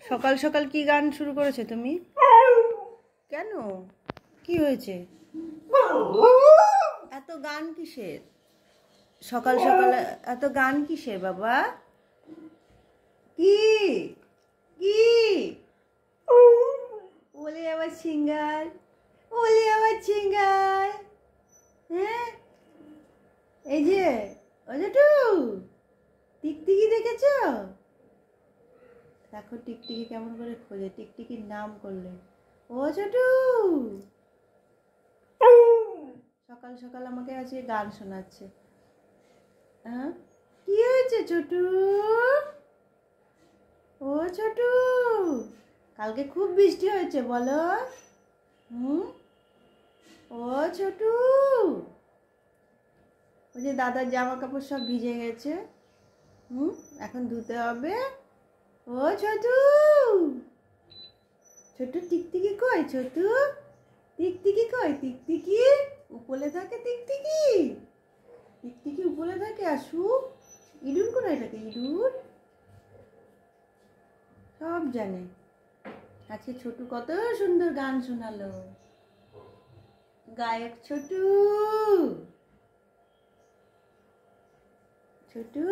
সকাল সকাল কি গান শুরু করেছো তুমি? কেন, কি হয়েছে? এত গান কিসের সকাল সকাল? এত গান কিসের বাবা? কি কি বলে আবার সিঙ্গার, বলে আবার সিঙ্গার। হ্যাঁ, এই যে ওজটু টিকটিকি দেখেছো? দেখো টিকটিকি কেমন করে খোঁজে, টিকটিকির নাম করলে। ও ছোটু, সকাল সকাল আমাকে আজকে গান শোনাচ্ছে। হ্যাঁ, কি হয়েছে ছোটু? ও ছোটু, কালকে খুব বৃষ্টি হয়েছে বলো। ও ছোটু, ওই যে দাদার জামা কাপড় সব ভিজে গেছে, এখন ধুতে হবে। ও ছোটু, ছোটু টিকটিকি কই? ছোটু টিকটিকি কই? টিকটিকি উপরে থাকে, টিকটিকি টিকটিকি উপরে থাকে। আসু, ইঁদুর কোথায় থাকে? ইঁদুর সব জানে। আজকে ছোটু কত সুন্দর গান শোনালো, গায়ক ছোটু। ছোটু